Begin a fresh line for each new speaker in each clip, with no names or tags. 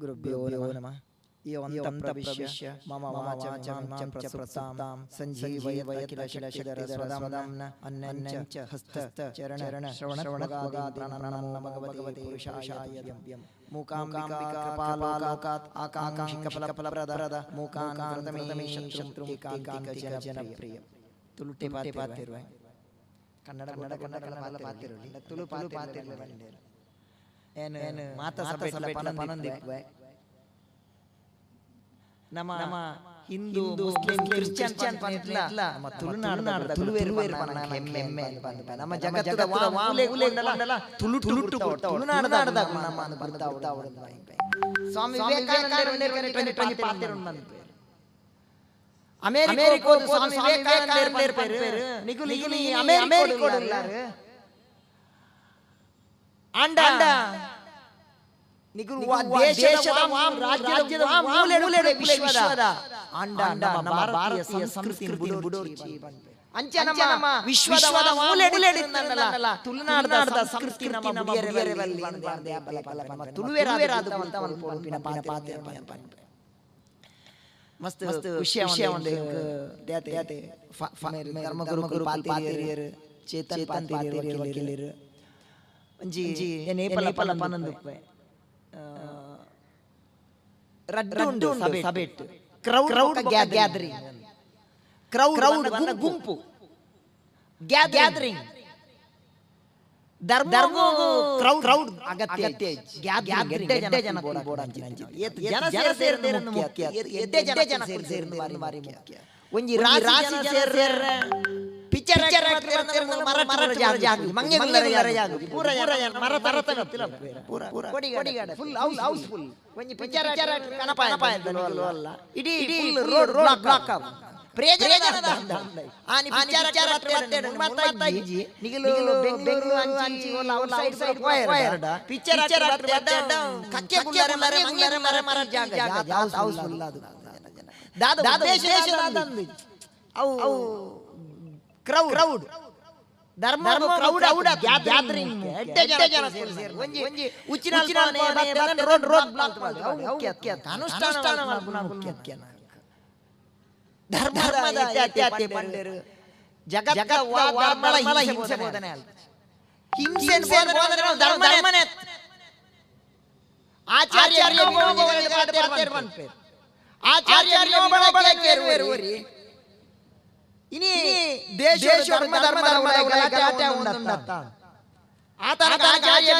ಗುರುಭ್ಯೋ ನಮಃ. ዮም ಪ್ರವಿಶ್ಯ ಮಮ ವಾಚಂ ಚ ಪ್ರಸಪ್ತಾಂ ಸಂಜೀವಯತ್ಕಿಲಶಿಲಶಿರಸ್ವದಾಂನ ಅನ್ನಂಚ ಹಸ್ತ ಚರಣ ಶ್ರವಣಗಾದಿ ಭಗವತಿ ಪುರುಷಾಯ ಮೂಕಾಂಬಿಕಾಪಾಲೋಕಾತ್ ಆಕಾಂಕ್ಷಿಕಫಲಪ್ರದ ಮೂಕಾಂತಮೇ ಶತ್ರು ಏಕಾಂತಿಕ ಜನಪ್ರಿಯ ತುಳುಟೆ ಪಾತಿರುವೆ ಕನ್ನಡ ಪಾತಿರುವೆ ತುಳು ಪಾತಿರುವೆ ಏನು ಮಾತಾ ಸಭೆ ಪನಂದಿವೆ ನಮ್ಮ ಹಿಂದೂ ಮುಸ್ಲಿಂ ಕ್ರಿಶ್ಚಿಯನ್ ಪಂತ್ಲ ನಮ್ಮ ತುಳುನಾಡು ತುಳುವೇರು ಹೆಮ್ಮೆ ನಮ್ಮ ಜಗತ್ತದ ಮೂಲೆಗಳೆಲ್ಲ ತುಳುನಾಡದ ನಮ್ಮ ಬರ್ತಾ ಸ್ವಾಮಿ ವಿವೇಕಾನಂದ ಪಾತಿರು ಅಮೆರಿಕ ಸ್ವಾಮಿ ವಿವೇಕಾನಂದ பேரு நிகுலி அமெரிக்கோடு உள்ளாரு ஆண்டா ನಿಗುರು ದೇಶದ ರಾಜ್ಯದ ಮೂಲೆ ವಿಶ್ವದ ಅಂಡ ನಮ್ಮ ಭಾರತೀಯ ಸಂಸ್ಕೃತಿ ಬುಡೋರ್ಚಿ ಅಂಚ ನಮ್ಮ ವಿಶ್ವದ ಮೂಲೆ ಇರುತ್ತಲ್ಲ ತುಳುನಾಡದ ಸಂಸ್ಕೃತಿ ನಮ್ಮ ಬಿಯರಲ್ಲಿ ನಮ್ಮ ತುಳುವೇರಾದ ಅಂತ ಒಂದು ಪೊಂಪಿನ ಪಾತೆ ಮಸ್ತ್ ವಿಷಯ ಒಂದು ದೇತೆ ಧರ್ಮಗುರು ಪಾತಿರಿಯರು ಚೇತನ್ ಪಾತಿರಿಯರು ಒಂಜಿ ನೇಪಲ ಪನಂದುಪ್ಪೆ ರಡ್ಡು ಸಭೆಟ್ ಕ್ರೌಡ್ ಗ್ಯಾದರಿಂಗ್ ಕ್ರೌಡ್ ಗುಂಪು ಗ್ಯಾದರಿಂಗ್ ಧರ್ಮ ಕ್ರೌಡ್ ಅಗತ್ಯ ಎಡ್ಡೆ ಜನ ಸೇರ್ದೇರು ಮುಖ್ಯ ಎಡ್ಡೆ ಜನ ಸೇರ್ದೇರು ಬಾರಿ ಮುಖ್ಯ ಒಂಜಿ ರಾಶಿ ಸೇರ್ರ ಪಿಕ್ಚರ್ ಮರ ಜಾಗ ಮಂಗೆಲ್ಲರ ಜಾಗ ಪೂರ ಮರ ತರತನ ಪೂರ ಕೊಡಿಗಾಡ ಫುಲ್ ಹೌಸ್ ಫುಲ್ ಒಂಜಿ ಪಿಕ್ಚರ್ ಕನಪಾಯ ಅಲ್ಲ ಇಡೀ ರೋಡ್ ಬ್ಲಾಕ್ ಆಗ ಪ್ರೇಜನದ ಆನಿ ಪಿಕ್ಚರ್ ಮತ್ತೈಜಿ ನಿಗಲು ಬೆಂಗಳೂರು ಅಂಚಿ ಒಲ್ಲ ಔಟ್ ಸೈಡ್ ಹೋಯರಡ ಪಿಕ್ಚರ್ ಕಕ್ಕೆ ಗುಲ್ಲರೆ ಮರ ಜಾಗ ಹೌಸ್ ಫುಲ್ ಅದು ದಾದ ದೇಶದ ಅವು ಕ್ರೌಡ್ ಧರ್ಮ ಕ್ರೌಡ್ ಗ್ಯಾದರಿಂಗ್ ಎಡ್ಡೆ ಜನ ಸೇರಿ ಒಂಜಿ ಉಚ್ಚಿನ ರೋಡ್ ಬ್ಲಾಕ್ ಮುಖ್ಯ ಅನುಷ್ಠಾನ ಮುಖ್ಯ ಧರ್ಮದ ಇತ್ಯಾತ್ಯ ಪಂಡರು ಜಗತ್ತ ವಾರ್ಮಲ ಹಿಂಸೆ ಬೋಧನೆ ಅಲ್ಲ ಹಿಂಸೆ ಬೋಧನೆ ಧರ್ಮನೇ ಆಚಾರ್ಯ ಇನಿ ದೇಶ ಧರ್ಮದ ಗಲಾಟೆ ಉಂಡತ್ತ ಆತನ ಆಚಾರ್ಯ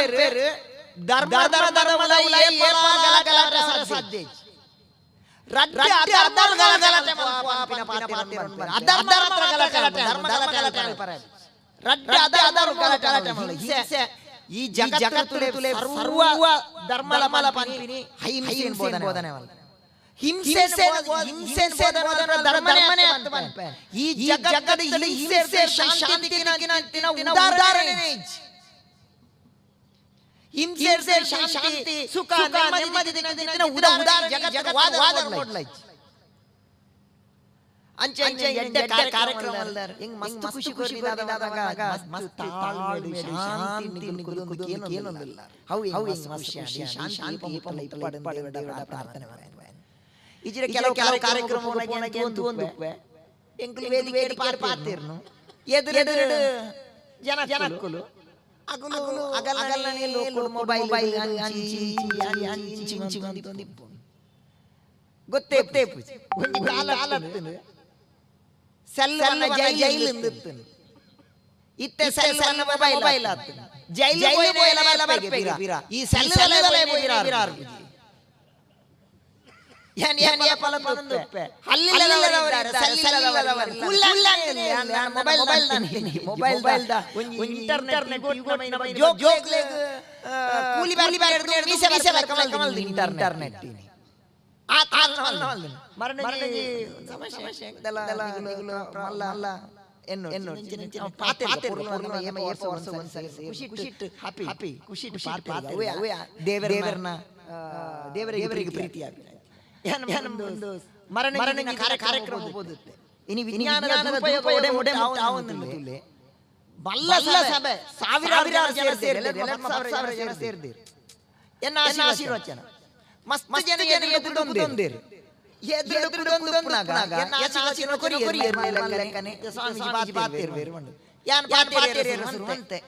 ಪೇರು ಧರ್ಮದ ಗಲಾಟೆ ಸಾಧ್ಯ ಈ ಜಗತ್ತುಲೆ ಸರ್ವ ಧರ್ಮಲ ಪಂಪಿನಿ ಹಿಂಸೆ ಬೋಧನೆ ಹಿಂಸೆ ಧರ್ಮನೇ ಈ ಜಗತ್ತಲ್ಲಿ ಹಿಂಸೆ ಶಾಂತಿನ ಉದಾಹರಣೆ ಹಿಂಸೆ ಶಾಂತಿ ಸುಖ ನೆಮ್ಮದಿ ಉದಾಹರಣೆ ವಾದ ಅಂಚೆ ಎಡ್ಡೆ ಕಾರ್ಯಕ್ರಮ ಹಿಂಗ್ ಮಸ್ತ್ ಖುಷಿ ಮಸ್ತ್ ಶಾಂತಿ ಏನೊಂದಿಲ್ಲ ಶಾಂತಿ ಪ್ರಾರ್ಥನೆ ಇಜಿರ ಕೆಲವು ಕಾರ್ಯಕ್ರಮಕ್ಕೆ ಒಂದುವೆ ಎಂಕ್ಲು ವೇದಿಕೆ ಪಾತಿರ್ನು ಎದುರೆದುರು ಜನಕ್ಕುಲು ಅಗಲನೆ ಲೋಕಲ್ ಮೊಬೈಲ್ ಅಂಚಿ ಗೊತ್ತೇ ಒಂಜಿ ಕಾಲತ್ತನು ಸೆಲ್ ಜೈಲ್ ಇಂದಿತ್ತನು ಇತ್ತೆ ಸೆಲ್ ಮೊಬೈಲ್ ಆತನು ಜೈಲ್ ಮೊಬೈಲ್ ಈ ಸೆಲ್ ಬಿರಾರ್ ದೇವರಿಗೆ ಪ್ರೀತಿಯಾಗ ಮರಣ ಕಾರ್ಯಕ್ರಮ ಓದುತ್ತೆ ಇನಿ ವಿಜ್ಞಾನದ ಉಪಯೋಗ ಬಲ್ಲ ಸಭೆ ಸಾವಿರಾರು ಜನ ಸೇರ್ದಿರಿ ಎನ್ನ ಆಶೀರ್ವಚನ ಮಸ್ತ್ ಜನ ಎದುರುಗೊಂದೇರು ಎದುರುಗೊಂದುನಾಗ ಎನ್ನ ಆಶೀರ್ವಚನ ಕೊರಿಯರ್ ಲೆಕ್ಕನೆ ಸ್ವಾಮೀಜಿ ಬಾತಿರ್ವೇರು ಮಂಡು ಯಾನ್ ಪಾತೆರೇರು ಅಂತೆ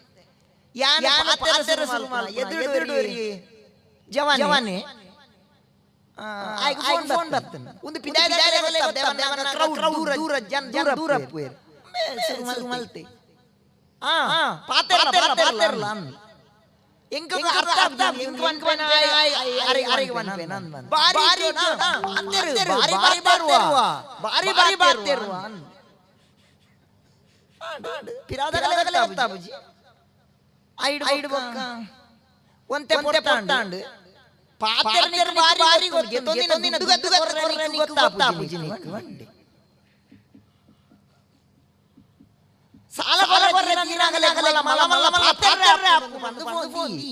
ಯಾನ್ ಪಾತೆರೇರು ಸುಲ್ಮಾನ ಎದುರುಡೋರಿ ಜವಾನೆ ಆಯ್ಕೆ ಫೋನ್ ಬರ್ತನೆ ಒಂದು ಪಿದಾಯ ದೇವನ ಕ್ರೌಡ್ ದೂರ ಜನ ದೂರ ಪೋಯರ್ ಮಲ್ತೆ ಪಾತೆರಲ್ಲ ಎಂಕ ಅರ್ಥ ಎಂಕ ವನ್ಪನ ಅರಿಗೆ ವನ್ಪನ ಬಾರಿ ಬಾರಿ ಬಾರಿ ಬಾತಿರುವ ಪಿರಾದಗಲೆ ಗೊತ್ತಾಬುಜಿ ಐಡು ಬೊಕ್ಕ ಒಂತೆ ಪೊಟ್ಟಾಂಡು ಪಾತೆರನಿಗೆ ಬಾರಿ ಗೊತ್ತಿನ ಗೊತ್ತಾಬುಜಿ ನಿಕ್ಕು ಅಂಡೆ ಸಾಲ ಕೊರ ನೀರಾಗಲ್ಲ ಮಲ ಮಲ ಪಾತೆರ್ರೆ ಆಪು ಬಂದು ಹೋಗಿ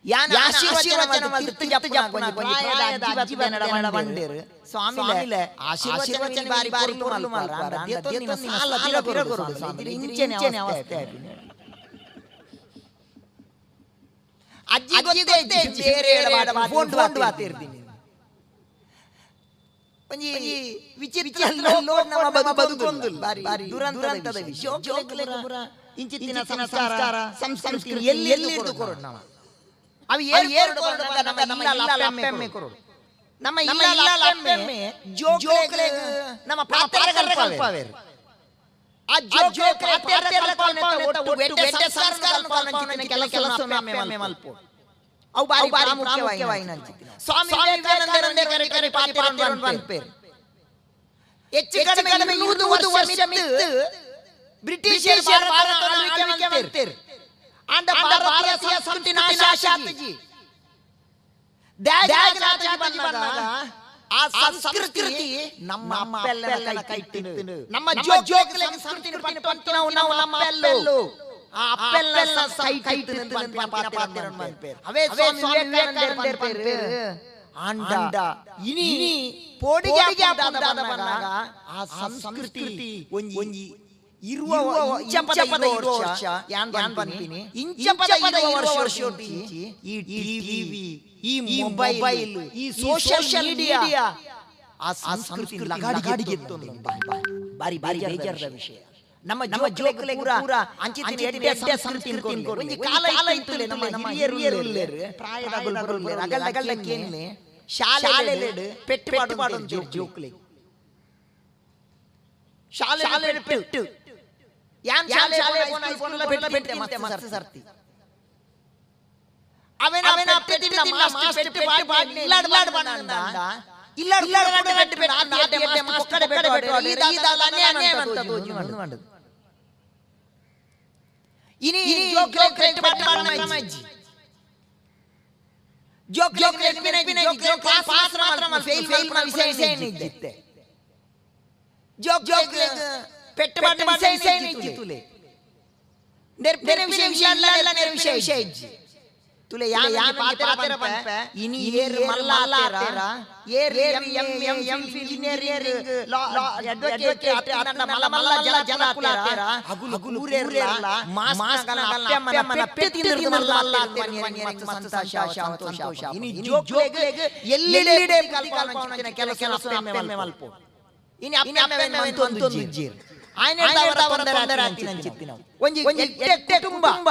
ಯಾನ ಆಶೀರ್ವಚನ ಮಲ್ತು ಜಪ್ಪ ಕೊಂಜಿ ಪ್ರಾಯದ ಅಜ್ಜಿ ಬನ್ನಡ ಬಂಡೇರು ಸ್ವಾಮಿಲೆ ಆಶೀರ್ವಚನ ಬಾರಿ ಬಾರಿ ಪೊರ್ಲು ಮಲ್ಪಾರ ದೇತೊಂದಿನ ಸಾಲ ತಿರಗೊರಡು ಸ್ವಾಮಿ ಇಂಚೆನೆ ಅವಸ್ಥೆ ಆಪಿನೆ ಅಜ್ಜಿ ಗೊತ್ತೇ ಬೇರೆ ಫೋನ್ ಬಾತಿರ್ತೀನಿ ಒಂಜಿ ವಿಚಿತ್ರ ಲೋಡ್ ನಮ್ಮ ಬದುಕೊಂದು ಬಾರಿ ದುರಂತದ ವಿಷಯ ಜೋಕ್ಲೆಗ ಇಂಚಿತ್ತಿನ ಸಂಸ್ಕಾರ ಸಂಸ್ಕೃತಿ ಎಲ್ಲಿ ಕೊರೋಡು ನಾವು ಅವು ಏರು ನಮ್ಮ ಇಲ್ಲ ಅಪ್ಪೆಮ್ಮೆ ಕೊರೋಡು ನಮ್ಮ ಇಲ್ಲ ಅಪ್ಪೆಮ್ಮೆ ಜೋಕ್ಲೆಗ ನಮ್ಮ ಪಾತೆರ ಕಲ್ಪವೇರು ಆ ಜೋಕ್ ಪಾತೆರ ಕಲ್ಪನೆ ಒಟ್ಟು ವೆಟ್ಟೆ ಸಂಸ್ಕಾರ ಪಾಲನೆ ಕೆಲಸ ಒಮ್ಮೆ ಮಲ್ಪೋ ಅವು ಬಾರಿ ಪ್ರಾಮುಖ್ಯವಾಗಿ ನಂಚಿತ್ತಿನ ಸ್ವಾಮಿ ವಿವೇಕಾನಂದರೇ ಕರೆ ಪಾತೆರ ವನ್ಪೇರು ಹೆಚ್ಚು ಕಡಿಮೆ 100 ವರ್ಷ ಮಿತ್ತು ಬ್ರಿಟಿಷರ್ ಭಾರತ ಆಳ್ವಿಕೆ ಮಾಡ್ತಿರು ಅಂಡ ಭಾರತೀಯ ಸಂಸ್ಕೃತಿ ನಾಶ ಆತಜಿ ದ್ಯಾಜಾತಜಿ ಬಂದಾಗ ಆ ಸಂಸ್ಕೃತಿ ನಮ್ಮ ಅಪ್ಪೆಲ್ಲ ಕೈ ತಿನ್ನು ನಮ್ಮ ಜೋಕ್ಲೆಗ ಸಂಸ್ಕೃತಿ ಪಂತ ನಾವು ನಮ್ಮ ಅಪ್ಪೆಲ್ಲು ಆ ಅಪ್ಪೆಲ್ಲ ಕೈ ತಿನ್ನು ಪಾತೆರ ವನ್ಪೇರು ಅವೇ ಸ್ವಾಮಿ ವಿವೇಕಾನಂದರ ಪೇರು ಅಂಡ ಇನಿ ಪೋಡಿಗೆ ಬಂದಾಗ ಆ ಸಂಸ್ಕೃತಿ ಒಂಜಿ ಇರುವ ಇಂಚಪದ ವರ್ಷ ಯಾನ್ ಬಂತೀನಿ ಇಂಚಪದ ವರ್ಷ ಈ ಟಿವಿ ಈ ಮೊಬೈಲ್ ಈ ಸೋಶಿಯಲ್ ಮೀಡಿಯಾ ಆ ಸಂಸ್ಕೃತಿ ಲಗಾಡಿಗೆ ಬಾರಿ ಬಾರಿ ಬೇಜಾರದ ವಿಷಯ ನಮ್ಮ ಜೋಕ್ಲೆ ಪೂರ ಅಂಚಿತಿನ ಎಡ್ಡೆ ಸಂಸ್ಕೃತಿ ತಿನ್ಕೊಂಡು ಒಂಜಿ ಕಾಲ ಇತ್ತಲೆ ನಮ್ಮ ಹಿರಿಯರು ಪ್ರಾಯದ ಬರುಲ್ಲೆ ಅಗಲ್ದಕ್ಕೇನೆ ಶಾಲೆಲೆಡು ಪೆಟ್ಟು ಮಾಡೋದು ಜೋಕ್ಲೆ ಶಾಲೆ ಪೆಟ್ಟು ಯಾನ್ ಶಾಲೆ ಹೈಸ್ಕೂಲ್ ಪೆಟ್ಟು ಮಸ್ತ್ ಸರ್ತಿ ಅವನ ಪೆಟ್ಟಿನ ಮಾಸ್ಟರ್ ಪೆಟ್ಟು ಬಾಡ್ನೆ ಇಲ್ಲಾಡ್ ಬಂದ ಇಲ್ಲಾಡ್ ಪೆಟ್ಟು ಆತೆ ಮಾಸ್ಟರ್ ಪೆಟ್ಟು ಇದಲ್ಲ ಅನ್ಯಾಯ ಅಂತ ತೋಜಿ ಮಾಡುದು ಇನಿ ಜೋಕ್ಲೆ ಪೆಟ್ಟು ಮಾಡಮಜ್ಜಿ ಜೋಕ್ಲೆ ಪಾಸ್ ಮಾತ್ರ ಫೇಲ್ ವಿಷಯ ನಿಜ್ಜಿತ್ತೆ ಜೋಕ್ಲೆ ಪೆಟ್ಟು ವಿಷಯ ನಿಜ್ಜಿತುಲೆ ನೆರ್ಪಿನ ವಿಷಯ ಅಲ್ಲ ವಿಷಯ ಇಜ್ಜಿ ತುಲೆ ಯಾನ್ ಪಾತೆರ ಬಂಪ ಇನಿ ಏರ್ ಮಲ್ಲಾತೆರ ಏರ್ ಎಂ ಇಂಜಿನಿಯರಿಂಗ್ ಲಾ ಅಡ್ವೊಕೇಟ್ ಅನ್ನ ಮಲ್ಲ ಜನ ಕುಲಾತೆರ ಹಗುಲು ಊರೆರ್ಲ ಮಾಸ್ಕನ ಅಪ್ಪಮ್ಮನ ಪೆಟ್ಟು ತಿಂದಿರು ಮಲ್ಲಾತೆರ ಸಂತೋಷ ಇನಿ ಜೋಕ್ಲೆಗ ಎಲ್ಲೆಡೆ ಕಲ್ಪನೆ ಕೆಲಸ ಮಲ್ಪೋ ಇನಿ ಅಪ್ಪಮ್ಮೆ ಒಂದು ಜೀರ್ ಆಯ್ನೆ ಬಂದರ ಅಂಚಿತ್ತಿನ ಒಂಜಿ ಎಟ್ಟೆ ಕುಟುಂಬ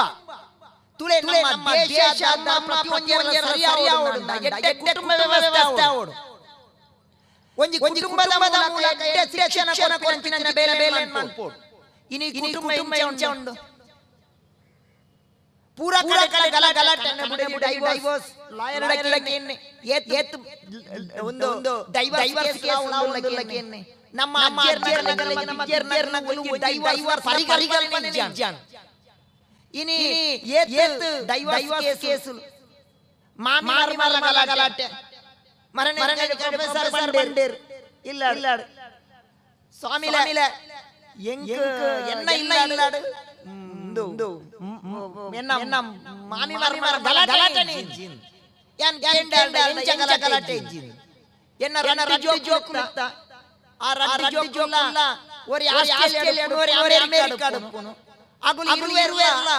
ತುಲೆ ನಮ್ಮ ದೇಶದ ಪ್ರತಿಯೊಂದರ ಸರಿಯಾದ ಎಡ್ಡೆ ಕುಟುಂಬ ವ್ಯವಸ್ಥೆ ಆವಡು ಒಂಜಿ ಕುಟುಂಬದ ಮೂಲಕ ಎಡ್ಡೆ ಶಿಕ್ಷಣ ಕೊರಂಚಿನ ಬೇಲೆ ಮನ್ಪೋಡು ಇನಿ ಕುಟುಂಬ ಉಂಡು ಪೂರಾ ಕಡೆ ಗಲಾಟೆ ಡೈವೋರ್ಸ್ ಲಾಯರ್ ಲಕ್ಕೇನೆ ಏತ್ ಒಂದು ಡೈವರ್ಸ್ ಕೇಸ್ ಉಳ್ಳಕ್ಕೆ ನಮ್ಮ ಅಜ್ಜಿಯರ್ನಗಳಿಗೆ ನಮ್ಮ ಅಜ್ಜಿಯರ್ನಗಳು ಡೈವರ್ಸ್ ಪರಿಗಣನೆ ನಿಜಾನ್ ಇನಿ ಏತ್ ಡೈವರ್ಸ್ ಕೇಸ್ ಮಾಮಿ ಮಲ್ಲ ಗಲಾಟೆ ಮರನೆ ಪ್ರೊಫೆಸರ್ ಬಂಡೇರ್ ಇಲ್ಲ ಸ್ವಾಮಿಲೆ ಎಂಕ ಎನ್ನ ಇಲ್ಲಾಡು ಎನ್ನ ಮಾಮಿ ಮರ ಗಲಾಟೆ ಇಜ್ಜಿನ್ ಯಾನ್ ಎಂಚ ಗಲಾಟೆ ಇಜ್ಜಿನ್ ಎನ್ನ ರಡ್ಡಿ ಜೋಕ್ಲ ಆ ರಡ್ಡಿ ಜೋಕ್ಲ ಒರಿ ಆಸ್ಟ್ರೇಲಿಯಾ ಒರಿ ಅಮೆರಿಕಾ ಅಗುಲು ಇರುವೆಲ್ಲ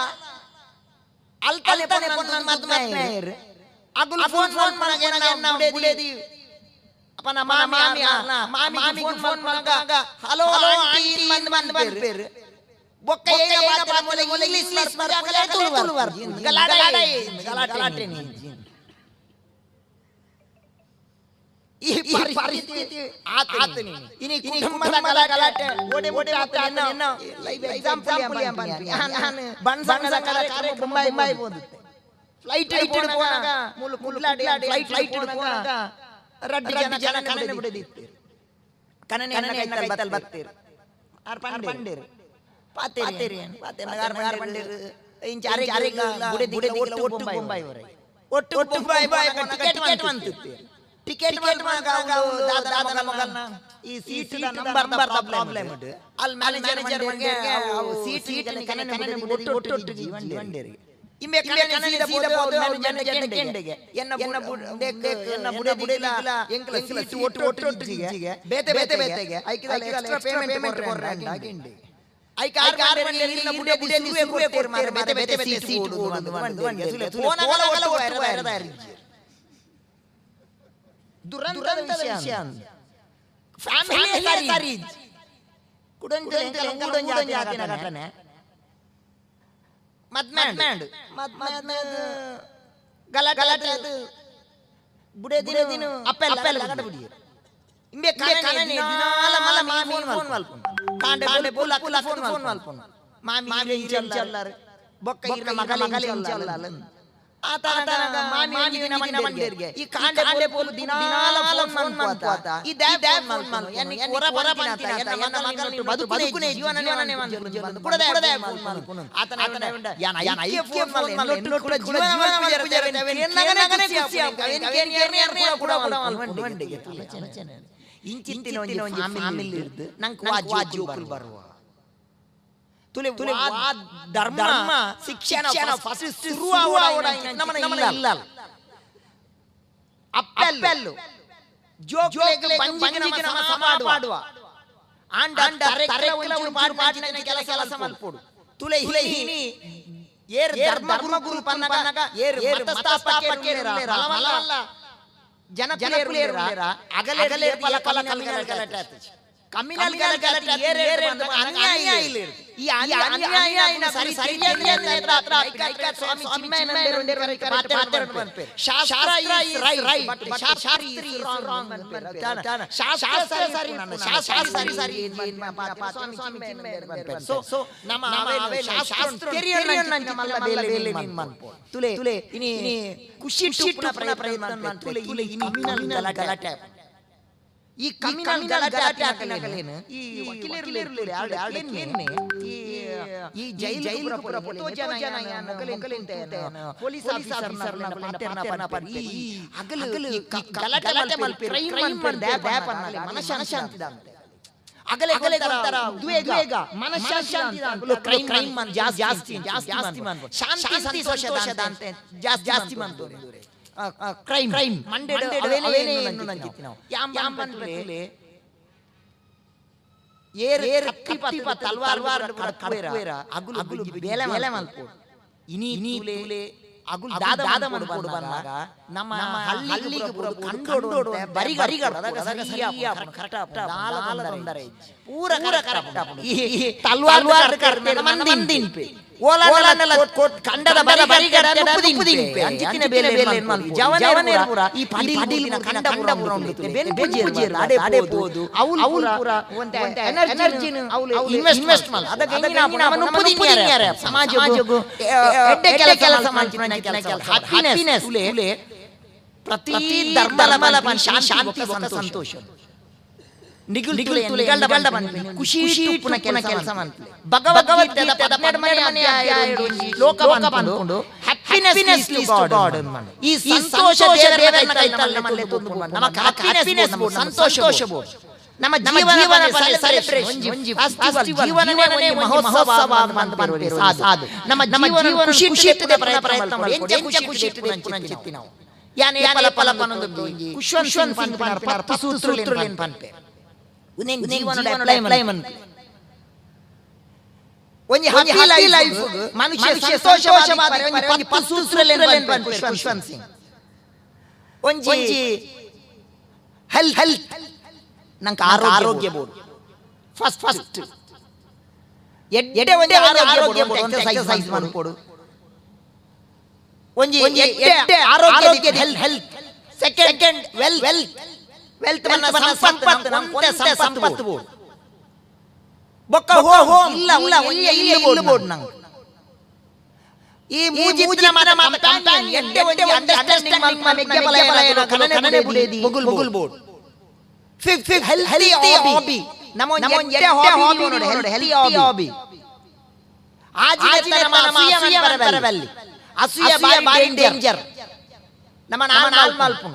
ಅಲ್ತಲೆ ಪೊನ್ನ ಮದ್ಮೇರ್ ಅಗುಲ್ ಫೋನ್ ಮನಗ ಬುಡೇದಿ ಅಪನ ಮಾಮಿ ಮಾಮಿ ಫೋನ್ ಮನಗ ಹಲೋ ಆಂಟಿ ಮಂದ್ ಬಂಪೇರ್ ಬೊಕ್ಕ ಏನ ಪಾತ್ರ ಮೊಲೆ ಇಂಗ್ಲಿಷ್ ಮರ್ಕಲೆ ತುಳುವರ್ ಗಲಾಟೆ ನೀ ಈ ಪರಿಸ್ಥಿತಿ ಆತನಿ ಇನಿ ಕುಟುಂಬದ ಗಲಾಟೆ ಓಡಿ ಆತನ ಲೈವ್ ಎಕ್ಸಾಂಪಲ್ ನಾನು ಬಣ್ಸಂಗದ ಕಾರ್ಯಕ್ರಮ ಮುಂಬೈ ಹೋಗುತ್ತೆ ಫ್ಲೈಟ್ ಇಟ್ಟು ಹೋನಾಗ ಮುಲ್ಲಾಡಿ ಫ್ಲೈಟ್ ಇಟ್ಟು ಹೋನಾಗ ರಡ್ಡಿ ಜನ ಕಣನೆ ಬಿಡದಿತ್ತು ಕಣನೆ ಕೈತಲ್ ಬತ್ತೀರ್ ಆರ್ ಪಂಡೇರ್ ಪಾತೇರಿ ನಗಾರ್ ಪಂಡೇರ್ ಇಂಚ ಅರೆ ಬುಡೆ ಒಟ್ಟು ಮುಂಬೈ ವರೆ ಒಟ್ಟು ಮುಂಬೈ ಟಿಕೆಟ್ ಬಂತಿತ್ತು ಟಿಕೆಟ್ ದಾದನ ಮಗನ ಈ ಸೀಟ್ ನಂಬರ್ ಪ್ರಾಬ್ಲಮ್ ಉಂಟು ಅಲ್ಲಿ ಮ್ಯಾನೇಜರ್ ಸೀಟ್ ಕಣನೆ ಒಟ್ಟು ವಂಡೇರಿ ಇಮ್ಮೆ ಕಣನೆ ಸೀದಾ ಹೋದ ಮ್ಯಾನೇಜರ್ ಕೆಂಡೆಗೆ ಎನ್ನ ಬುಡೆ ಎಂಕಲ ಸೀಟ್ ಒಟ್ಟು ಬೇತೆಗೆ ಐಕಿದಲ್ಲ ಎಕ್ಸ್ಟ್ರಾ ಪೇಮೆಂಟ್ ಕೊರ್ರಂಡ ಕೆಂಡೆ ಐ ಕಾರ್ ಬಂಡೆಲ್ಲ ಬುಡೆ ಸುವೆ ಕೊಡ್ತೀರ್ ಮಾರೆ ಬೇತೆ ಸೀಟ್ ಓಡು ವಂಡೆ ಫೋನಗಲ ವೈರದಾರಿ ದುರಂತದ ವಿಷಯ ಫ್ಯಾಮಿಲಿ ಸರಿ ಕುಡಂಜ ಜಾತಿನ ಘಟನೆ ಮದ್ಮ್ಯಾಂಡ್ ಗಲಾಟೆ ಅದು ಬುಡೆ ದಿನ ಅಪ್ಪೆಲ್ಲ ಗಡ ಬಿಡಿ ಇಂಬೆ ಕಣನೆ ದಿನಾಲ ಮಲ ಮಾಮಿ ಫೋನ್ ಮಲ್ಪುಂಡು ಕಾಂಡೆ ಬೋಲ ಕುಲ ಫೋನ್ ಮಲ್ಪುಂಡು ಮಾಮಿ ಇಂಚಲ್ಲರ್ ಬೊಕ್ಕ ಇರ್ನ ಮಗಲಿ ಇಂಚಲ್ಲ ಆತನ ಮಾಮಿ ಮಂಡೇರ್ಗೆ ಈ ಕಾಂಡೆ ಬೋಲು ದಿನಾಲ ಫೋನ್ ಮಲ್ಪುವಾತ ಈ ದ್ಯಾಪ್ ಫೋನ್ ಮಲ್ಪುಂಡು ಎನ್ನಿ ಹೊರ ಬಂತಿನ ಎನ್ನ ಮಗನ ಬದುಕುನೆ ಜೀವನನೇ ಮಲ್ಪುಂಡು ಕುಡದೆ ಫೋನ್ ಮಲ್ಪುಂಡು ಆತನ ಯಾನ ಐ ಫೋನ್ ಮಲ್ಪುಂಡು ಎನ್ನು ಕೂಡ ಜೀವನ ಮಲ್ಪುಜರೆ ಎನ್ನಗನೆ ಖುಷಿ ಎನ್ನ ಕೂಡ ಮಲ್ಪುಂಡು ವಂಡೆಗೆ ಚನೆ ಇಂಚಿತ್ತಿನ ಒಂಜಿ ಫ್ಯಾಮಿಲಿ ಇರ್ದು ನಂಗೆ ವಾಜೋಕುಲ್ ಬರುವ ತುಲೆ ಧರ್ಮ ಶಿಕ್ಷಣ ಫಸ್ಟ್ ಶುರುವಾವಡ ನಮ್ಮನ ಇಲ್ಲ ಅಪ್ಪೆಲ್ಲು ಜೋಕ್ಲೆಗೆ ಬಂಜಿಗೆ ನಮ್ಮ ಸಮಾಡುವ ಆಂಡ ತರೆ ಒಂದು ಪಾಡಿನ ಕೆಲಸ ಮಲ್ಪೋಡು ತುಲೆ ಹಿನಿ ಏರ್ ಧರ್ಮ ಗುರು ಪನ್ನಗ ಏರ್ ಮತಸ್ಥಾಪಕ್ಕೆ ಮಲವಲ್ಲ ಜನಪ್ರಿಯರ ಅಗಲೇ ಪಲ ಕಮ್ಯುನಲ್ ಗಲಾಟೆ ಏರ್ ಅನ್ಯಾಯ ಇಲ್ಲ ಈ ಅನ್ಯಾಯನ ಸರಿಯಾಗಿ ಹತ್ರ ಸ್ವಾಮಿ ಚಿನ್ಮಯನಂದರ ಮಾತಾಡ್ತಾರೆ ಶಾಸ್ತ್ರ is right but Shastri is wrong ಶಾಸ್ತ್ರ ಸರಿ ಸ್ವಾಮಿ ಚಿನ್ಮಯನಂದರ ಸೊ ನಮ್ಮ ಶಾಸ್ತ್ರ ಕೆರಿಯನ್ನ ಮಲ್ಲ ಬೇಲೆ ನಿನ್ ಮನ್ಪೋ ತುಲೆ ಇನಿ ಖುಷಿ ಟುಪ್ನ ಪ್ರಯತ್ನ ತುಲೆ ಇನಿ ಕಮ್ಯುನಲ್ ಗಲಾಟೆ ಈ ಕಮ್ಯುನಲ್ ಗಲಾಟೆ ಹಾಕಲೇನು ಈ ವಕೀಲರು ಈ ಜೈಲು ಪುರ ಜನ ನಕಲಿಂತೆ ಪೊಲೀಸ್ ಆಫೀಸರ್ನ ಪಾತೆರ್ನ ಈ ಅಗಲು ಗಲಾಟೆ ಮಲ್ಪೆ ಕ್ರೈಮ್ ದ್ಯಾಪ್ ಅನ್ನಲೆ ಮನಶಾಂತಿ ದಾಂತೆ ಅಗಲೆ ತರ ಉದ್ವೇಗ ಮನಶಾಂತಿ ಕ್ರೈಮ್ ಮನ್ ಜಾಸ್ತಿ ಮನ್ ಶಾಂತಿ ಸಂತೋಷ ದಾಂತೆ ಜಾಸ್ತಿ ಮನ್ ತೋರಿದ್ರೆ ಕ್ರೈಮ್ ಮಂಡೆಡ್ ಅವೇನೇನು ನಂಗಿತ್ತು ನಾವು ಯಾಂಬಂದ್ರೆ ಏರ್ ಕತ್ತಿಪ ತಲ್ವಾರ್ ಕಡ್ಕುವೇರ ಅಗುಲು ಬೇಲೆ ಮಲ್ಪು ಇನಿ ತೂಲೆ ಅಗುಲ್ ದಾದ ಮನ್ಪೋಡು ಬಂದಾಗ ನಮ್ಮ ಹಳ್ಳಿಗೆ ಪೂರ ಕಂಡೋಡು ಬರಿಗಡ ಕರೆಕ್ಟ್ ನಾಲ ಪೂರ ಕರೆಕ್ಟ್ ತಲ್ವಾರ್ ಕರ್ತೆ ಮಂದಿನ್ಪೆ ಓಲಾನೆಲ್ಲ ಕಂಡದ ಬರಿಗಡ ನುಪ್ಪುದಿಂಪೆ ಅಂಚಿನ ಬೇಲೆ ಜವನೇ ಪೂರ ಈ ಪಡಿಲಿನ ಕಂಡ ಪೂರ ಉಂಟು ಬೆನ್ಪುಜಿರ್ ಆಡೆ ಪೋದು ಅವಳು ಪೂರ ಒಂತೆ ಎನರ್ಜಿ ಅವಳು ಇನ್ವೆಸ್ಟ್ ಮಾಡ ಅದಕ್ಕೆ ನಮ್ಮ ನುಪ್ಪುದಿಂಗ್ಯಾರೆ ಸಮಾಜಗೂ ಎಡ್ಡೆ ಕೆಲಸ ಮಾಡ್ತಿನ ಹ್ಯಾಪಿನೆಸ್ ಪ್ರತಿ ಧರ್ಮಲ ಶಾಂತಿ ಸಂತೋಷ ನಿಗಲ್ಡ ಬಂದ್ವಿ ಖುಷಿ ಟುಪ್ಪುನ ಕೆಲಸ ಮಾಡ್ತೀವಿ ಭಗವದ್ಗೀತೆದ 12ನೇ ಅಧ್ಯಾಯ ಶ್ಲೋಕ ಬಂದ್ಕೊಂಡು ಹ್ಯಾಪಿನೆಸ್ ಲೀಡ್ಸ್ ಟು ಗಾಡ್ ಅನ್ಮಂಡು ಈ ಸಂತೋಷ ದೇವರ ಕೈತಲ್ಲ ಮಲ್ಲೆ ತುಂಡು ನಮ್ಮ ಹ್ಯಾಪಿನೆಸ್ ಸಂತೋಷ ನಮ್ಮ ಜೀವನ ಸೆಲೆಬ್ರೇಷನ್ ಒಂಜಿ ಫೆಸ್ಟಿವಲ್ ಜೀವನನೇ ಮಹೋತ್ಸವ ಅಂತ ಸಾದು ನಮ್ಮ ಜೀವನ ಖುಷಿ ಇಟ್ಟದೆ ಪ್ರಯತ್ನ ಮಾಡಿ ಎಂಚ ಖುಷಿ ಇಟ್ಟದೆ ನಾವು ಯಾನೆ ಪಲ ಪನೊಂದು ಕುಶ್ವಂತ್ ಸಿಂಗ್ ಪನ್ಪರ್ ಸೂತ್ರಲೇನ್ ಪನ್ಪೆ ಉನೇನ್ ಜೀವನದ ಅಪ್ಲೈ ಮನ್ ಒಂಜಿ ಹ್ಯಾಪಿ ಲೈಫ್ ಮನುಷ್ಯ ಸಂತೋಷವಾದ ಒಂಜಿ 10 ಸೂತ್ರಲೆನ್ ಪುಷ್ಪಂತ್ ಸಿಂಗ್ ಒಂಜಿ ಹೆಲ್ತ್ ನಂಗೆ ಆರೋಗ್ಯ ಬೋಡು ಫಸ್ಟ್ ಎಡ್ಡೆ ಒಂಜಿ ಆರೋಗ್ಯ ಬೋಡು ಎಕ್ಸರ್ಸೈಸ್ ಮನ್ಪೋಡು ಒಂಜಿ ಎಡ್ಡೆ ಆರೋಗ್ಯ ಹೆಲ್ತ್ ಸೆಕೆಂಡ್ ವೆಲ್ತ್ ಸಂಪತ್ತು ನಮ್ಗೆ ಸಂಪತ್ತು ಬೋಡು ಬೊಕ್ಕ ಹೋಮ್ ಇಲ್ಲ ಬೋಡು ನಂಗೆ ಈ ಮೂಜಿತ್ತಿನ ಮನ ಕಂಪ್ಯಾನಿಯನ್ ಎಡ್ಡೆ ಒಂಜಿ ಅಂಡರ್ಸ್ಟ್ಯಾಂಡಿಂಗ್ ಮೆಗ್ಗೆ ಬಲಯನ ಕನನೆ ಬುಡೇದಿ ಮುಗುಲ್ ಬೋಡು ಫಿಫ್ತ್ ಹೆಲ್ತಿ ಹಾಬಿ ನಮೊಂಜಿ ಎಡ್ಡೆ ಹಾಬಿ ನೋಡು ಹೆಲ್ತಿ ಹಾಬಿ ಆಜಿನ ನಮ್ಮ ಅಸೂಯ ಬರಬಲ್ಲಿ ಅಸೂಯ ಬಾರಿ ಡೇಂಜರ್ ನಮ್ಮ ನಾಲ್ ಮಲ್ಪು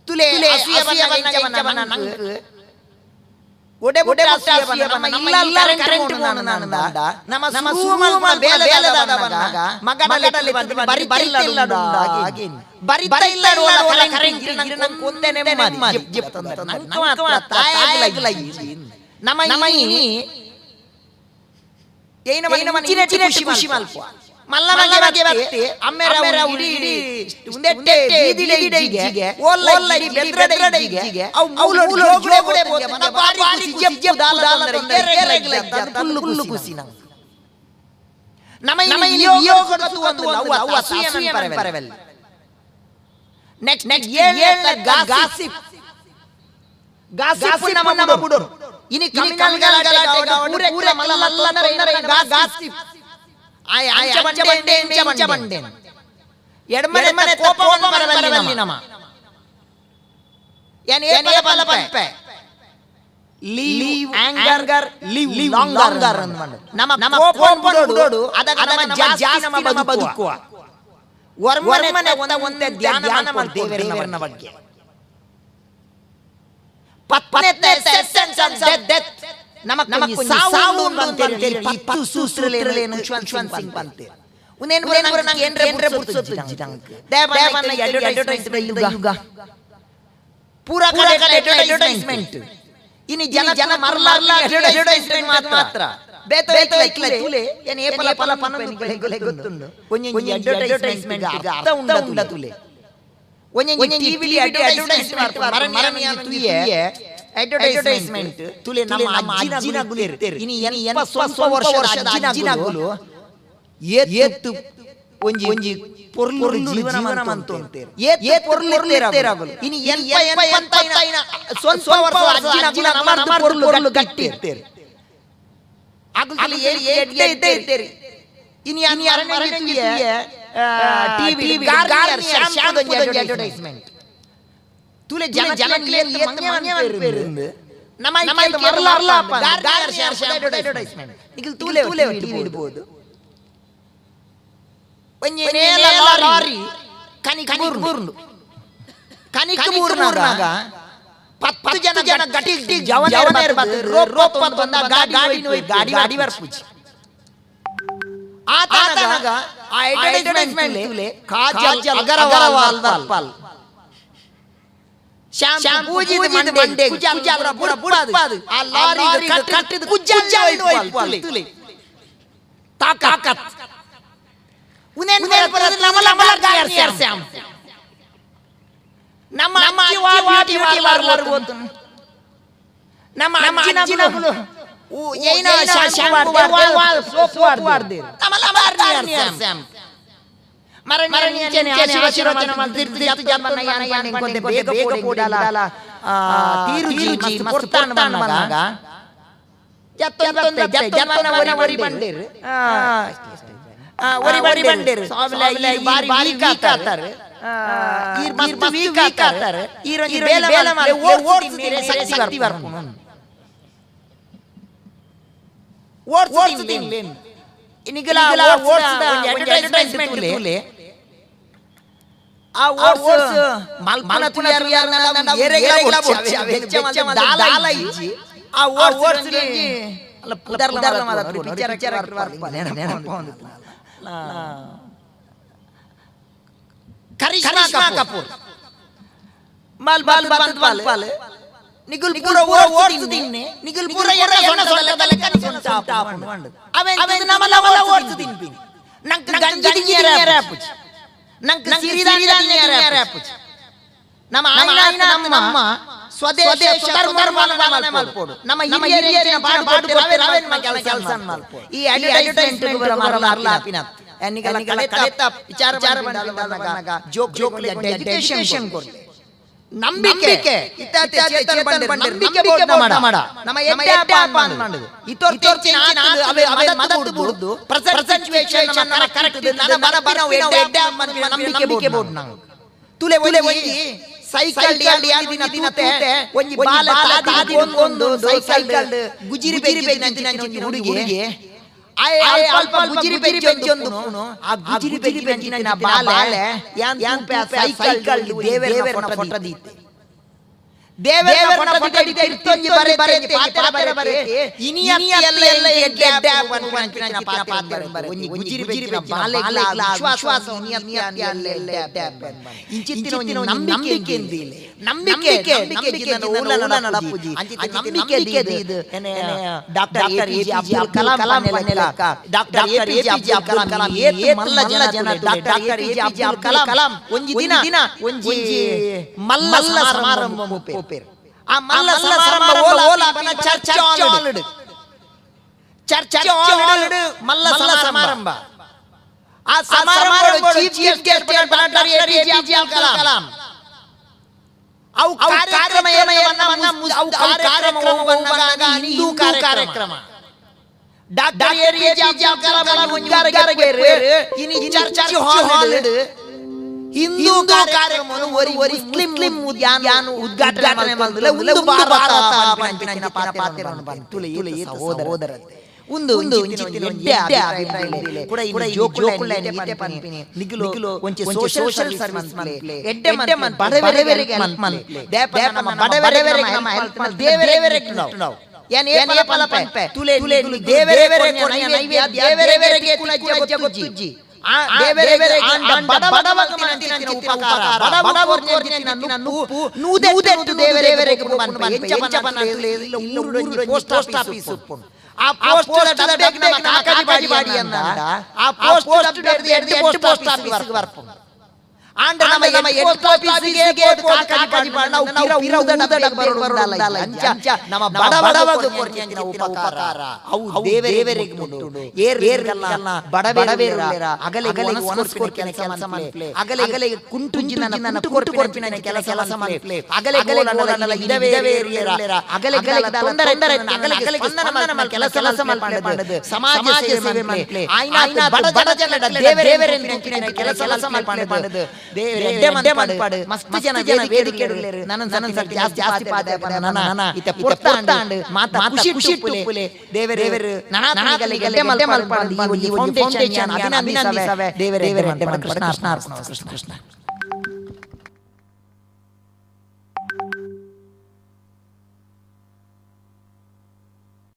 ತುಲೆ ಅಸೂಯ ಬನ್ನ ನಂಗೆ ಒಡೆ ಅಸೂಯ ಬನ್ನ ಇಲ್ಲ ಕರೆಂಟ್ ಬೋನು ನಾನು ನಮ್ಮ ಸೂಮಲ್ ಬೇಲದ ಬನ್ನಾಗ ಮಗಡಲ್ಲಿ ಬರಿ ಇಲ್ಲ ಬರಿ ಇಲ್ಲ ಕರೆಂಟ್ ನಂಗೆ ಕೊಂದೆ ನೆಮ್ಮದಿ ಜಿಪ್ ನಂಗೆ ಮಾತ್ರ ತಾಯಾಗಲ ನಮ್ಮ ಏನ ಖುಷಿ ಮಲ್ಪ ಮಲ್ಲಮಗೆ ಬತ್ತೆ ಅಮ್ಮೆರ ಉಡಿ ಉಂದೆಟ್ಟೆ ಬೀದಿಡೆಗೆ ಓಲ್ಲೈ ಬೆದ್ರಡೆಗೆ ಅವು ಮೂಲ ಜೋಗುಡೆ ಬೋದೆ ಮನ ಬಾರಿ ಜಿಪ್ ದಾಲಂದ್ರೆ ಏರೆಗ್ಲ ಫುಲ್ಲು ಖುಷಿ ನಮ್ಮ ವಿಯೋಗದ ಒಂದು ಅವು ಅಸೂಯ ಪರವೆಲ್ಲ ನೆಕ್ಸ್ಟ್ ಏಳ ಗಾಸಿಪ್ ನಮ್ಮ ಬುಡರು ಇನಿ ಕಮಿನಲ್ ಗಲಾಟೆ ಪೂರೆ ಮಲ್ಲ ಗಾಸಿಪ್ ಅಂಚ ಬಂಡೆ ಎಡಮನೆ ಕೋಪವನ್ನು ಬರಬಲ್ಲಿ ನಮ್ಮ ಏನೇಪಲ ಪಂಪೆ ಲೀವ್ ಆಂಗರ್ ಲಿವ್ ಲಾಂಗರ್ ನಮ್ಮ ಕೋಪವನ್ನು ಬಿಡೋಡು ಅದಕ್ಕೆ ನಮ್ಮ ಜಾಸ್ತಿ ನಮ್ಮ ಬದುಕುವ ವರ್ಮನೆ ಒಂದೇ ಧ್ಯಾನ ಮಾಡ್ತೇವೆ ದೇವರನ ಬಗ್ಗೆ ಪತ್ನೆತ್ತೆ ಎಸೆನ್ಸ್ ಆಫ್ ಡೆತ್ ನಮಕ್ ಸಾವು ಅಂತೇಳಿ 10 ಸೂತ್ರಲೇನು ಪುಷ್ಪಂತ್ ಸಿಂಗ್ ಬಂತೆ ಉನೇನ್ ನಂಗೆ ಏನ್ರೆ ಬುಡ್ಸೊತ್ತು ದೇವನ ಅಡ್ವರ್ಟೈಸ್ಮೆಂಟ್ ಯುಗ ಪೂರಾ ಕಡೆ ಅಡ್ವರ್ಟೈಸ್ಮೆಂಟ್ ಇನಿ ಜನ ಮರಲಾರ್ಲ ಅಡ್ವರ್ಟೈಸ್ಮೆಂಟ್ ಮಾತ್ರ ಬೇತ ತುಲೆ ಏನ್ ಏಪಲ ಪಲ ಪನೊಂದು ಗೊತ್ತುಂಡು ಒಂಜಿ ಅಡ್ವರ್ಟೈಸ್ಮೆಂಟ್ ಅರ್ಥ ಉಂಡ ತುಲೆ ಒಂಜಿ ಟಿವಿ ಅಡ್ವರ್ಟೈಸ್ಮೆಂಟ್ ಮರನಿಯ ತುಯೆ ಅಡ್ವರ್ಟೈಸ್ಮೆಂಟ್ ತುಲೆ ನಮ್ಮ ಅಜ್ಜಿನ ಗುಲಿರ್ತಾರೆ ಇನಿ 80 ವರ್ಷದ ಅಜ್ಜಿನಗುಲು ಏತ್ತು ಒಂಜಿ ಪೊರ್ಲು ಜೀವನ ಮಂತು ಅಂತಾರೆ ಏತ್ ಪೊರ್ಲು ಇರ್ತಾರಾಗಲು ಇನಿ 80 ಸ್ವಂತ ವರ್ಷದ ಅಜ್ಜಿನ ನಮ್ಮ ಪೊರ್ಲು ಗಟ್ಟಿ ಇರ್ತಾರೆ ಆಗಲು ಎಡ್ಡೆ ಇರ್ತಾರೆ ಇನಿ ಅರಣ್ಯ ಟಿವಿ ಗಾರ್ನಿಯರ್ ಶಾಂಪೂ ಅಡ್ವರ್ಟೈಸ್ಮೆಂಟ್ ತುಲೆ ಜನ ಮಂಗ್ಯ ಪೇರಿಂದ ನಮ್ಮ ಮರಲಾರ್ಲ ಗಾರ್ನಿಯರ್ ಶಾಂಪೂ ಅಡ್ವರ್ಟೈಸ್ಮೆಂಟ್ ನಿಖಿಲ್ ತುಲೆ ಟಿವಿ ಇಡಬಹುದು ಒಂಜಿ ನೇಲ ಲಾರಿ ಕನಿಕ ಮೂರ್ನಾಗ 10 ಜನ ಗಟ್ಟಿ ಜವನೇರ್ ಬತ್ತು ರೋಪ್ ಬಂದ ಗಾಡಿ ಬರ್ಪುಜಿ ಆತನಾಗ ಆ ಅಡ್ವರ್ಟೈಸ್ಮೆಂಟ್ ತುಲೆ ಕಾಜಲ್ ಅಗರವಾಲ್ ಬರ್ಪಲ್ ಶಾಂಪೂ ಪೂಜಿದ ಮಂಡೆ ಕುಜಾಲ ಬುಡಬಾದು ಆ ಲಾರಿ ಕಟ್ಟಿದ ಕುಜಾಲ ತುಲೆ ತಾಕತ್ ಉನೇನ್ ಬರದ ನಮ್ಮ ಗಾರ್ನಿಯರ್ ಶಾಂಪೂ ನಮ್ಮ ವಾಟಿ ವಾರ್ಲಾರ್ ಗೊತ್ತು ನಮ್ಮ ಅಜ್ಜಿನಗಳು ಏನ ಶಾಂಪೂ ಸೋಪ್ ವಾರ್ದೆ ನಮ್ಮ ಗಾರ್ನಿಯರ್ ಶಾಂಪೂ ಮರನಿಯನೆ ಆಶೀರ್ವಚನ ಮಾಡ್ತಿರ್ತಿ ಜಮ್ಮನ ಯಾನ ಕೊಂಡೆ ಬೇಗ ಪೋಡಿಡಲ ತೀರುಜಿ ಮಸ್ತಾನ್ ಬನ್ನಗ ಜತ್ತನ ವರಿ ಬಂಡೇರು ವರಿ ಬಂಡೇರು ಸಾವಲೆ ಬಾರಿ ವೀಕ್ ಆತಾರ ಈರ್ ಮಸ್ತ್ ವೀಕ್ ಆತಾರ ಈರೊಂಜಿ ಬೇಲ ಮಾಲೆ ಓಡ್ತಿದ್ರೆ ಶಕ್ತಿ ಬರ್ಪುನು ಓಡ್ತಿಲ್ಲ ಇನಿಗಲ ಓಡ್ಸ್ದ ಒಂಜಿ ಅಡ್ವರ್ಟೈಸ್ಮೆಂಟ್ ತುಲೆ ಆ ಓಡ್ಸ್ ಮಲ್ಪನ ತುಯಾರ್ ಏರೆಗಳ ವೆಚ್ಚ ದಾಲ ಇಜ್ಜಿ ಆ ಓಡ್ಸ್ ಅಲ್ಲ ಪುದರ್ಲ ಮಾತು ಟೀಚರ್ ನೆನಪ ಬಂದಿತ್ತು ಕರಿಷ್ಮಾ ಕಪೂರ್ ಮಲ್ ಬಾಲ್ ನಿಗುಲ್ ಪೂರ ಓಡ್ಸು ತಿನ್ನೆ ನಿಗುಲ್ ಪೂರ ಎನ್ನ ಸೊಂಟದ ಲೆಕ್ಕ ನಿಗುಲ್ ಟಾಪ್ ಮಂಡು ಅವೆ ನಮಲ ಓಡ್ಸು ತಿನ್ಪಿನಿ ನಂಕ ಗಂಜಿ ತಿನ್ನಿಯರ ಆಪುಚಿ ನಂಕ ಸಿರಿದಾನಿ ತಿನ್ನಿಯರ ಆಪುಚಿ ನಮ್ಮ ಆಯ್ನ ನಮ್ಮ ಸ್ವದೇಶ ಕರ್ಮ ಮಲ್ಪೋಡು ನಮ್ಮ ಹಿರಿಯರಿನ ಬಾಡು ರವೆನ್ ಕೆಲಸ ಮಲ್ಪೋಡು ಈ ಅಡ್ವರ್ಟೈಸ್ಮೆಂಟ್ ಬರ ಮರಲ ಆಪಿನ ಎನ್ನಿಗಲ ಕಲೆತ ವಿಚಾರ ಬಂದಾಗ ಜೋಕ್ ಎಜುಕೇಶನ್ ಕೊಡ್ಲಿ ನಂಬಿಕೆ ಇತ್ತಾತೆ ಚೇತನ ಬಂಡೆ ನಂಬಿಕೆ ಬೋರ್ಡ್ ಮಾಡ ನಮ್ಮ ಎಡ್ಡ ಪಾನ್ ಮಾಡುದು ಇತೋರ್ ಚೇಂಜ್ ಅವೆ ಮದದು ಬಿಡುದು ಪ್ರೆಸೆಂಟ್ ಸಿಚುಯೇಷನ್ ಕರೆಕ್ಟ್ ನನ್ನ ಬನ ಎಡ್ಡ ನಂಬಿಕೆ ಬೋರ್ಡ್ ನಾವು ತುಲೆ ಒಂಜಿ ಸೈಕಲ್ ದಿನ ತೂತೆ ಒಂಜಿ ಬಾಲ ತಾದಿ ಒಂದು ಸೈಕಲ್ ಗುಜಿರಿ ಬೆಂಚಿನ ಹುಡುಗಿ ಅಲ್ಪ ಗುಜಿರಿ ಬೆಂಚೊಂದು ಆ ಗುಜಿರಿ ಬೆಂಚಿನ ಬಾಲ ಯಾನ್ ಸೈಕಲ್ ದೇವೇರ ಫೋಟೋ ದೀತೆ ದೇವೇರ ಫೋಟೋ ದೀತೆ ಇತ್ತೊಂಜಿ ಬರೆ ಇನಿಯ ಎಲ್ಲ ಎಡ್ಡ ಪಂಪಿನ ಪಾತ್ರ ಒಂಜಿ ಗುಜಿರಿ ಬೆಂಚಿನ ಬಾಲೆಗ್ಲ ವಿಶ್ವಾಸ ಎಲ್ಲ ಇಂಚಿತ್ತಿನ ನಂಬಿಕೆ ಎಂದಿಲ್ಲ ನಂಬಿಕೆ ಊಲ ನಡಪುಜಿ ನಂಬಿಕೆ ಇದು ಡಾಕ್ಟರ್ ಎಪಿಜೆ ಅಬ್ದುಲ್ ಕಲಾಂ ನೆಲಕ ಡಾಕ್ಟರ್ ಎಪಿಜೆ ಅಬ್ದುಲ್ ಕಲಾಂ ಏತ್ ಮಲ್ಲ ಜನ ಡಾಕ್ಟರ್ ಎಪಿಜೆ ಅಬ್ದುಲ್ ಕಲಾಂ ಒಂಜಿ ದಿನ ಒಂಜಿ ಮಲ್ಲ ಸಮಾರಂಭ ಪೋಪೆರ್ ಆ ಮಲ್ಲ ಸಮಾರಂಭ ಓಲ ಬನ ಚರ್ಚ್ ಹಾಲ್ ಮಲ್ಲ ಸಮಾರಂಭ ಆ ಸಮಾರಂಭ chief guest doctor APJ Abdul Kalam ಅವು ಕಾರ್ಯಕ್ರಮ ಹಿಂದೂ ಕಾರ್ಯಕ್ರಮ ಡಾಕ್ಟರ್ ಎಪಿಜೆ ಅಬ್ದುಲ್ ಕಲಾಂ ಇನಿ ಚರ್ಚ್ ಹಾಲ್ ಹಿಂದೂ ಕಾರ್ಯಕ್ರಮ ಮುಸ್ಲಿಂ ಯಾನು ಉದ್ಘಾಟನೆ ಮಾಡಿದ್ರೆ ಒಂದು ಭಾರತ ಪಂಪಿನ ಪಾತ್ರವನ್ನು ಬಂತುಲೆ ಸಹೋದರ ಒಂದು ಕೂಡ ಜೋಕುಳ ನೀತೆ ಪಂಪಿನಿ ನಿಗುಲು ಒಂಚೆ ಸೋಶಿಯಲ್ ಸರ್ವಿಸ್ ಮನ್ಪ್ಲೆ ಎಡ್ಡೆ ಮನ್ ಬಡವರಿಗೆ ಹೆಲ್ಪ್ ಮನ್ಪ್ಲೆ ದೇಪ ನಮ್ಮ ಬಡವರಿಗೆ ನಮ್ಮ ಹೆಲ್ಪ್ ಮನ್ ದೇವರಿಗೆ ನಾವು ಯಾನ್ ಏಪಲ ಪಂಪೆ ತುಲೆ ದೇವರಿಗೆ ನೈವೇದ್ಯ ದೇವರಿಗೆ ಕುಲಜ್ಜ ಗೊತ್ತುಜ್ಜಿ ಮಸ್ತ್ ಜನ ವೇದಿಕೆ ನನ್ನ ಜಾಸ್ತಿ ಖುಷಿ ದೇವರೇ ಕೃಷ್ಣ